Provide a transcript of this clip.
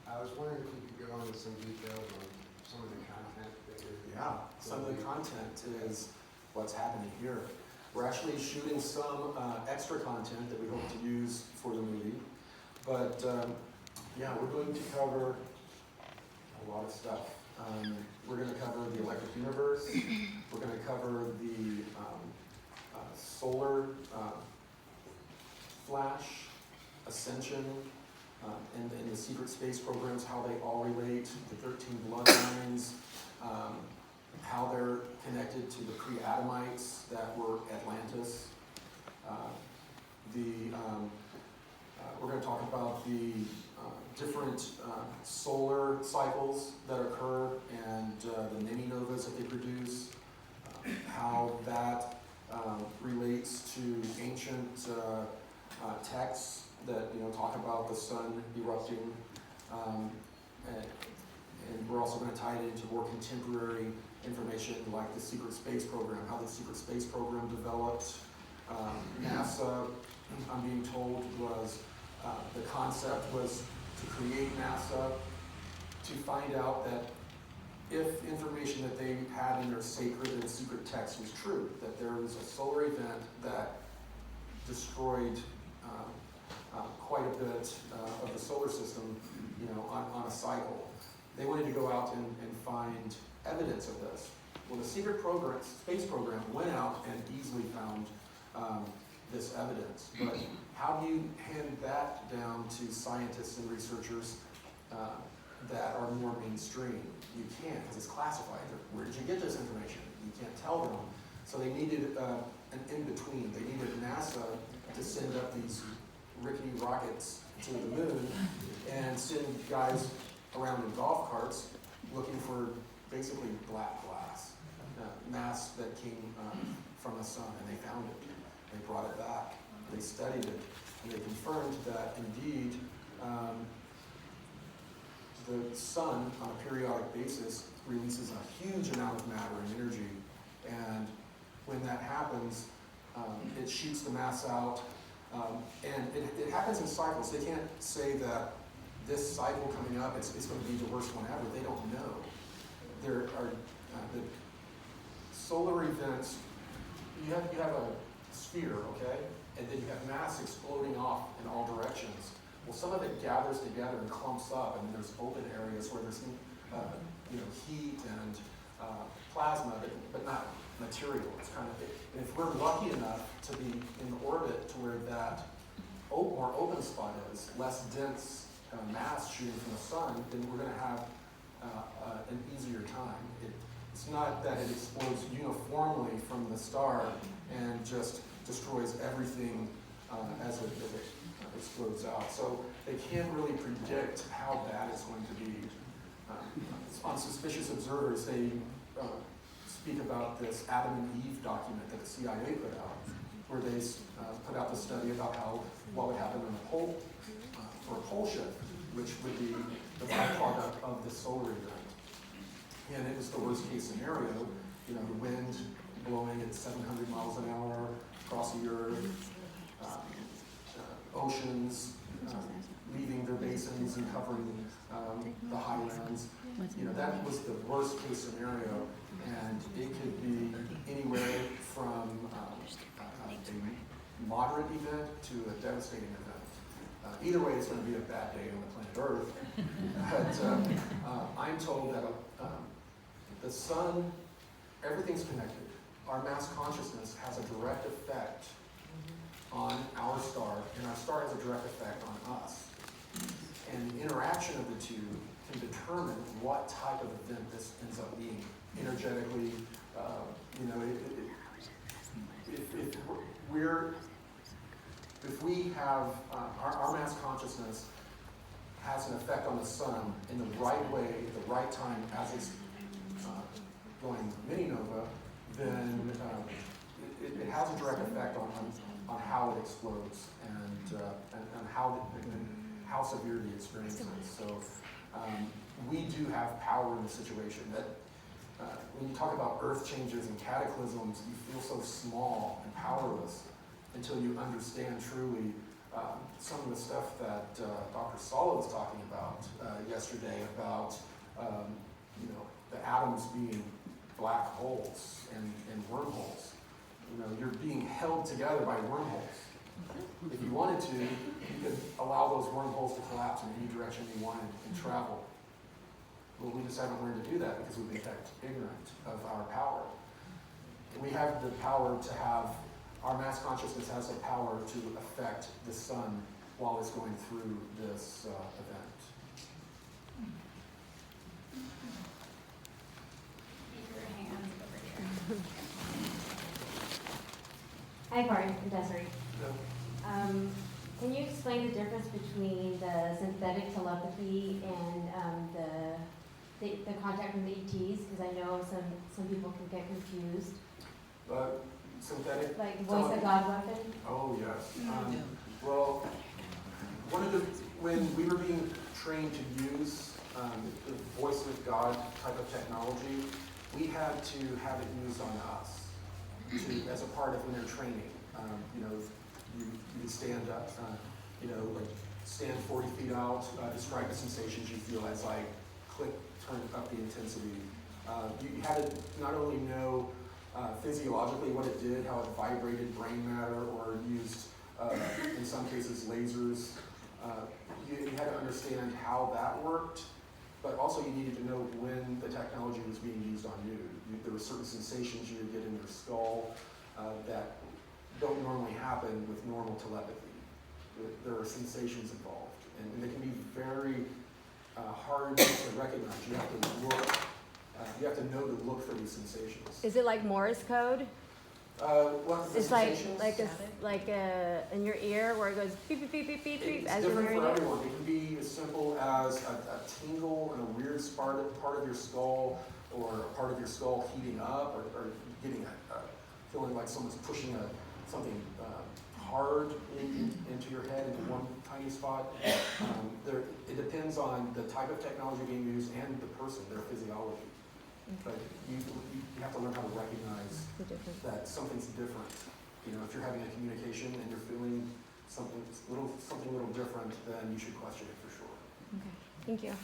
I was wondering if you could go into some details on some of the content that you're... Yeah, some of the content is what's happening here. We're actually shooting some extra content that we hope to use for the movie. But yeah, we're going to cover a lot of stuff. We're going to cover the electric universe. We're going to cover the solar flash, ascension, and the secret space programs, how they all relate, the 13 bloodlines, how they're connected to the pre-Adamites that were Atlantis. We're going to talk about the different solar cycles that occur and the mini-novas that they produce, how that relates to ancient texts that talk about the sun erupting, and we're also going to tie it into more contemporary information like the secret space program, how the secret space program developed. NASA, I'm being told, was the concept was to create NASA to find out that if information that they had in their sacred and secret text was true, that there was a solar event that destroyed quite a bit of the solar system, on a cycle. They wanted to go out and find evidence of this. Well, the secret program, space program, went out and easily found this evidence. But how do you hand that down to scientists and researchers that are more mainstream? You can't, because it's classified. Where did you get this information? You can't tell them. So they needed an in-between. They needed NASA to send up these rickety rockets to the moon and send guys around in golf carts looking for basically black glass, mass that came from the sun, and they found it. They brought it back. They studied it, and they confirmed that indeed the sun, on a periodic basis, releases a huge amount of matter and energy, and when that happens, it shoots the mass out, and it happens in cycles. They can't say that this cycle coming up, it's going to be the worst one ever. They don't know. There are the solar events. You have a sphere, okay, and then you have mass exploding off in all directions. Well, some of it gathers together and clumps up, and there's open areas where there's heat and plasma, but not material. It's kind of, and if we're lucky enough to be in orbit to where that more open spot is, less dense mass shooting from the sun, then we're going to have an easier time. It's not that it explodes uniformly from the star and just destroys everything as it explodes out. So they can't really predict how bad it's going to be. On Suspicious Observers, they speak about this Adam and Eve document that the CIA put out, where they put out the study about what would happen in a pole, for a pole shift, which would be the byproduct of the solar event. And it was the worst case scenario, the wind blowing at 700 miles an hour across the earth, oceans leaving their basins and covering the highlands. That was the worst case scenario, and it could be anywhere from a moderate event to a devastating event. Either way, it's going to be a bad day on the planet Earth. But I'm told that the sun, everything's connected. Our mass consciousness has a direct effect on our star, and our star has a direct effect on us. And the interaction of the two can determine what type of event this ends up being. Energetically, if we have our mass consciousness has an effect on the sun in the right way, at the right time, as it's going mini-nova, then it has a direct effect on how it explodes and how severe the experience is. So we do have power in the situation. That when you talk about earth changes and cataclysms, you feel so small and powerless until you understand truly some of the stuff that Dr. Sala was talking about yesterday about the atoms being black holes and wormholes. You're being held together by wormholes. If you wanted to, you could allow those wormholes to collapse in any direction you wanted and travel. Well, we just haven't learned to do that because we've been kept ignorant of our power. We have the power to have, our mass consciousness has the power to affect the sun while it's going through this event. Keep your hands over here. Hi, Barton and Desiree. Can you explain the difference between the synthetic telepathy and the contact from the ETs? Because I know some people can get confused. Synthetic? Like voice of God weapon? Oh, yes. Well, when we were being trained to use the voice of God type of technology, we had to have it used on us as a part of when they're training. You stand up, like stand 40 feet out, describe the sensations you feel as I turn up the intensity. You had to not only know physiologically what it did, how it vibrated brain matter, or used, in some cases, lasers. You had to understand how that worked, but also you needed to know when the technology was being used on you. There were certain sensations you would get in your skull that don't normally happen with normal telepathy. There are sensations involved, and they can be very hard to recognize. You have to look. You have to know to look for these sensations. Is it like Morse code? What the It's like sensations? in your ear where it goes beep beep beep beep beep beep It's as you're different hearing for it. everyone. It can be as simple as a tingle in a weird part of your skull, or a part of your skull heating up, or getting feeling like someone's pushing something hard into your head into one tiny spot. It depends on the type of technology being used and the person, their physiology. But you have to learn how to recognize that something's different. If you're having a communication and you're feeling something a little different, then you should question it for sure. Okay, thank you.